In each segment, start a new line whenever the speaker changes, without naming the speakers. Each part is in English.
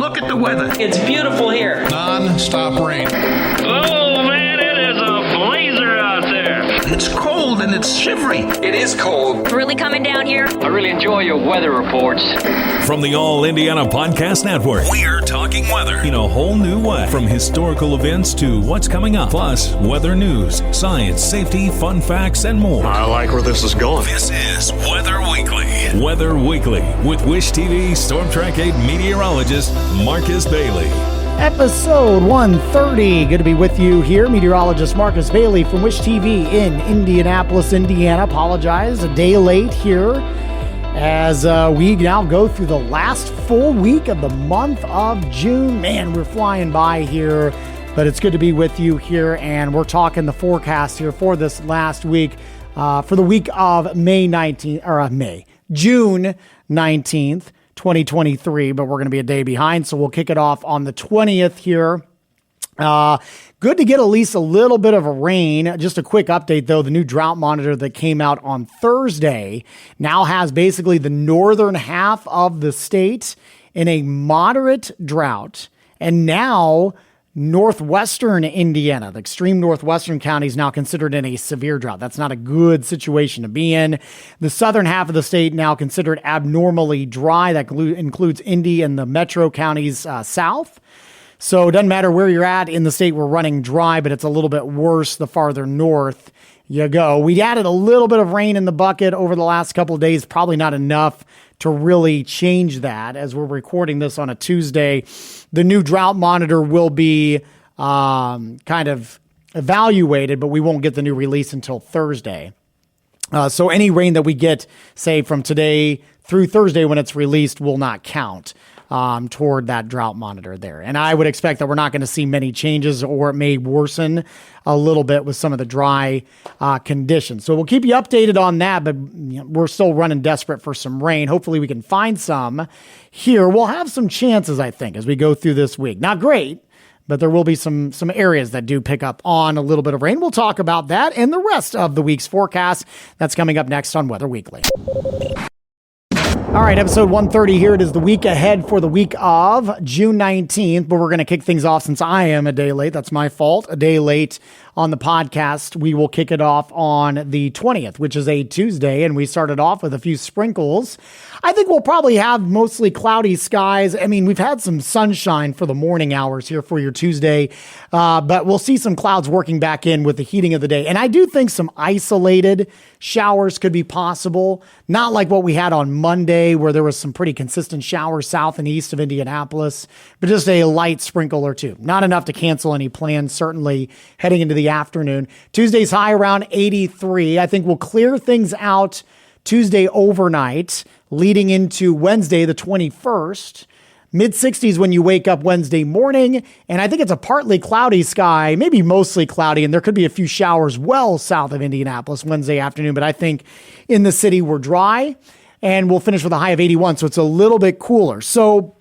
Look at the weather.
It's beautiful here.
Non-stop rain.
Oh, man, it is a blazer out there.
It's cold and it's shivery.
It is cold.
It's really coming down here.
I really enjoy your weather reports.
From the All Indiana Podcast Network, we're talking weather in a whole new way. From historical events to what's coming up, plus weather news, science, safety, fun facts, and more.
I like where this is going.
This is Weather Weekly. Weather Weekly with Wish TV Storm Track 8 meteorologist Marcus Bailey.
Episode 130. Good to be with you here. Meteorologist Marcus Bailey from Wish TV in Indianapolis, Indiana. Apologize, a day late here as we now go through the last full week of the month of June. Man, we're flying by here, but it's good to be with you here, and we're talking the forecast here for this last week, for the week of June 19th. 2023, but we're going to be a day behind, so we'll kick it off on the 20th here. Good to get at least a little bit of a rain. Just a quick update, though. The new drought monitor that came out on Thursday now has basically the northern half of the state in a moderate drought, and now northwestern Indiana, the extreme northwestern counties, now considered in a severe drought. That's not a good situation to be in. The southern half of the state now considered abnormally dry. That includes Indy and the metro counties south. So it doesn't matter where you're at in the state, we're running dry, but it's a little bit worse the farther north you go. We added a little bit of rain in the bucket over the last couple of days, probably not enough to really change that. As we're recording this on a Tuesday, the new drought monitor will be kind of evaluated, but we won't get the new release until Thursday. So any rain that we get, say, from today through Thursday when it's released will not count toward that drought monitor there. And I would expect that we're not going to see many changes, or it may worsen a little bit with some of the dry conditions. So we'll keep you updated on that, but we're still running desperate for some rain. Hopefully we can find some here. We'll have some chances, I think, as we go through this week. Not great, but there will be some areas that do pick up on a little bit of rain. We'll talk about that and the rest of the week's forecast. That's coming up next on Weather Weekly. All right, episode 130 here. It is the week ahead for the week of June 19th, but we're going to kick things off since I am a day late. That's my fault. A day late on the podcast. We will kick it off on the 20th, which is a Tuesday, and we started off with a few sprinkles. I think we'll probably have mostly cloudy skies. I mean, we've had some sunshine for the morning hours here for your Tuesday, but we'll see some clouds working back in with the heating of the day. And I do think some isolated showers could be possible, not like what we had on Monday, where there was some pretty consistent showers south and east of Indianapolis, but just a light sprinkle or two. Not enough to cancel any plans, certainly heading into the afternoon. Tuesday's high around 83. I think we'll clear things out Tuesday overnight, leading into Wednesday, the 21st. Mid-60s when you wake up Wednesday morning, and I think it's a partly cloudy sky, maybe mostly cloudy, and there could be a few showers well south of Indianapolis Wednesday afternoon, but I think in the city we're dry, and we'll finish with a high of 81, so it's a little bit cooler. So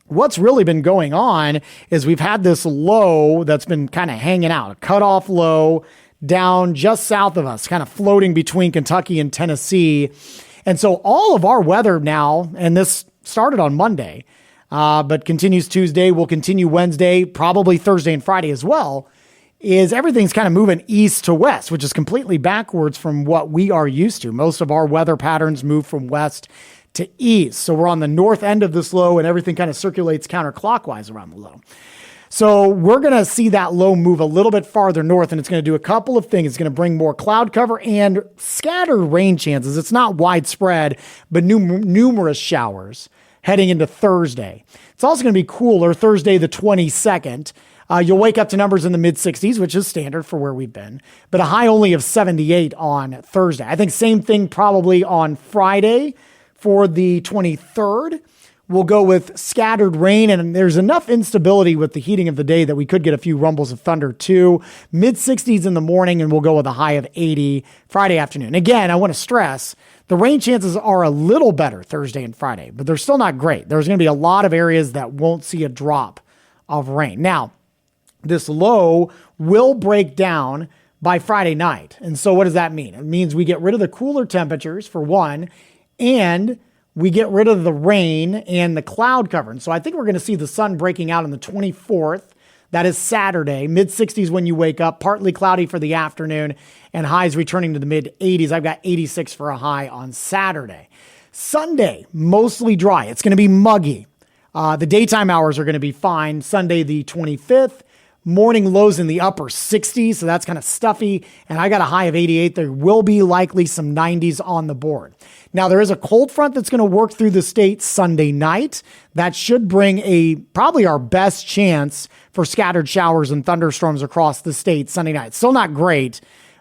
what's really been going on is we've had this low that's been kind of hanging out, a cutoff low down just south of us, kind of floating between Kentucky and Tennessee. And so all of our weather now, and this started on Monday, but continues Tuesday, will continue Wednesday, probably Thursday and Friday as well, is everything's kind of moving east to west, which is completely backwards from what we are used to. Most of our weather patterns move from west to east. So we're on the north end of this low, and everything kind of circulates counterclockwise around the low. So we're going to see that low move a little bit farther north, and it's going to do a couple of things. It's going to bring more cloud cover and scattered rain chances. It's not widespread, but numerous showers heading into Thursday. It's also going to be cooler Thursday, the 22nd. You'll wake up to numbers in the mid-60s, which is standard for where we've been, but a high only of 78 on Thursday. I think same thing probably on Friday for the 23rd. We'll go with scattered rain, and there's enough instability with the heating of the day that we could get a few rumbles of thunder too. Mid-60s in the morning, and we'll go with a high of 80 Friday afternoon. Again, I want to stress, the rain chances are a little better Thursday and Friday, but they're still not great. There's going to be a lot of areas that won't see a drop of rain. Now, this low will break down by Friday night. And so what does that mean? It means we get rid of the cooler temperatures, for one, and we get rid of the rain and the cloud cover. And so I think we're going to see the sun breaking out on the 24th. That is Saturday, mid-60s when you wake up, partly cloudy for the afternoon, and highs returning to the mid-80s. I've got 86 for a high on Saturday. Sunday, mostly dry. It's going to be muggy. The daytime hours are going to be fine. Sunday, the 25th. Morning lows in the upper 60s, so that's kind of stuffy. And I got a high of 88. There will be likely some 90s on the board. Now, there is a cold front that's going to work through the state Sunday night. That should bring probably our best chance for scattered showers and thunderstorms across the state Sunday night. Still not great,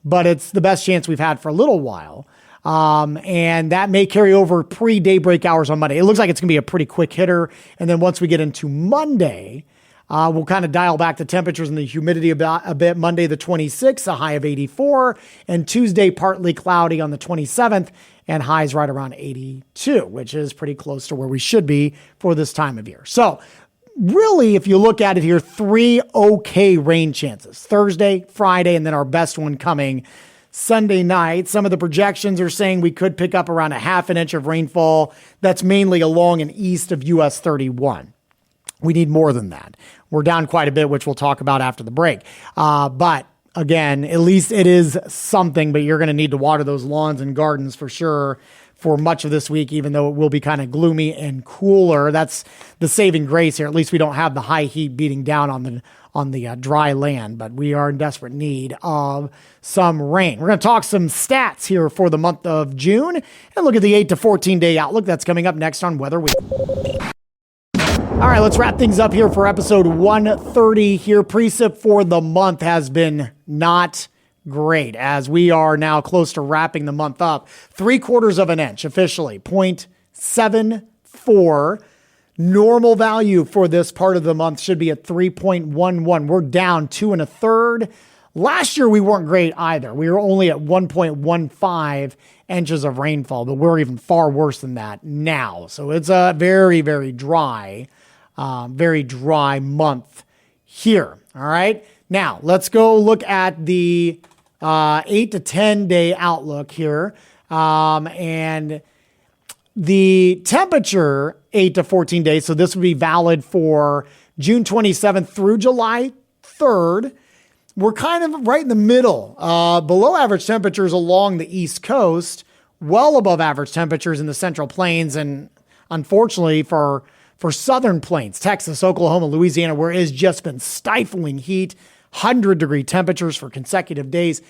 but it's the best chance we've had for a little while. And that may carry over pre-daybreak hours on Monday. It looks like it's going to be a pretty quick hitter. And then once we get into Monday, we'll kind of dial back the temperatures and the humidity a bit. Monday, the 26th, a high of 84. And Tuesday, partly cloudy on the 27th and highs right around 82, which is pretty close to where we should be for this time of year. So really, if you look at it here, 3 okay rain chances. Thursday, Friday, and then our best one coming Sunday night. Some of the projections are saying we could pick up around a half an inch of rainfall. That's mainly along and east of US 31. We need more than that. We're down quite a bit, which we'll talk about after the break. But again, at least it is something, but you're going to need to water those lawns and gardens for sure for much of this week, even though it will be kind of gloomy and cooler. That's the saving grace here. At least we don't have the high heat beating down on the dry land, but we are in desperate need of some rain. We're going to talk some stats here for the month of June and look at the 8 to 14 day outlook. That's coming up next on Weather Week. All right, let's wrap things up here for episode 130 here. Precip for the month has been not great as we are now close to wrapping the month up. 3/4 of an inch officially, 0.74. Normal value for this part of the month should be at 3.11. We're down 2 1/3. Last year, we weren't great either. We were only at 1.15 inches of rainfall, but we're even far worse than that now. So it's a very, very dry month here. All right. Now let's go look at the 8 to 10 day outlook here. And the temperature 8 to 14 days. So this would be valid for June 27th through July 3rd. We're kind of right in the middle, below average temperatures along the East Coast, well above average temperatures in the Central Plains, and unfortunately for Southern Plains, Texas, Oklahoma, Louisiana, where it has just been stifling heat, 100-degree temperatures for consecutive days.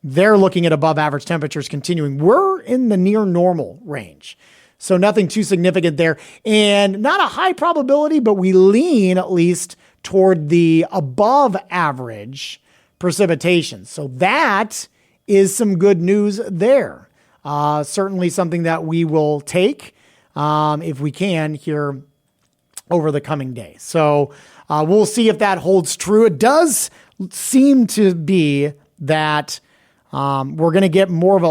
They're looking at above average temperatures continuing. We're in the near normal range. So nothing too significant there. And not a high probability, but we lean at least toward the above average precipitation. So that is some good news there. Certainly something that we will take if we can here over the coming days. So we'll see if that holds true. It does seem to be that we're going to get more of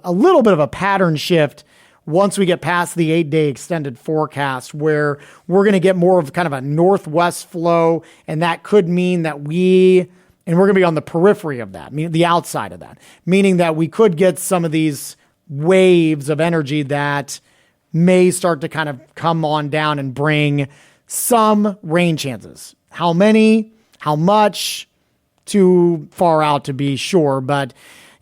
a little bit of a pattern shift once we get past the 8-day extended forecast, where we're going to get more of kind of a northwest flow. And that could mean that we're going to be on the periphery of that, meaning the outside of that, meaning that we could get some of these waves of energy that may start to kind of come on down and bring some rain chances. How many, how much, too far out to be sure. But,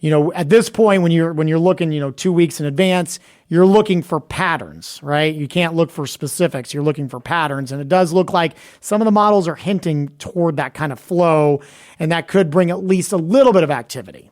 at this point, when you're looking, 2 weeks in advance, you're looking for patterns, right? You can't look for specifics. You're looking for patterns. And it does look like some of the models are hinting toward that kind of flow, and that could bring at least a little bit of activity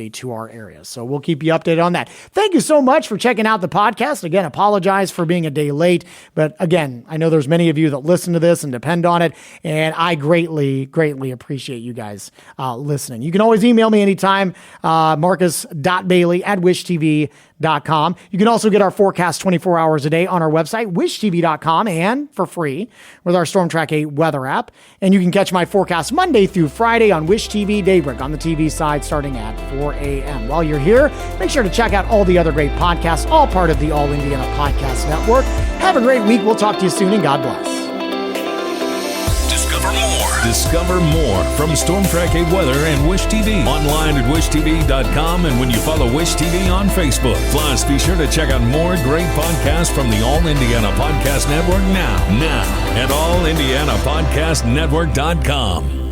to our area. So we'll keep you updated on that. Thank you so much for checking out the podcast. Again, apologize for being a day late, but again, I know there's many of you that listen to this and depend on it, and I greatly, greatly appreciate you guys listening. You can always email me anytime, marcus.bailey@wishtv.com. You can also get our forecast 24 hours a day on our website, wishtv.com, and for free with our Storm Track 8 weather app. And you can catch my forecast Monday through Friday on Wish TV Daybreak on the TV side starting at 4 a.m. While you're here, make sure to check out all the other great podcasts, all part of the All Indiana Podcast Network. Have a great week. We'll talk to you soon, and God bless.
Discover for more. Discover more from Storm Track 8 Weather and Wish TV. Online at wishtv.com and when you follow Wish TV on Facebook. Plus, be sure to check out more great podcasts from the All Indiana Podcast Network now at allindianapodcastnetwork.com.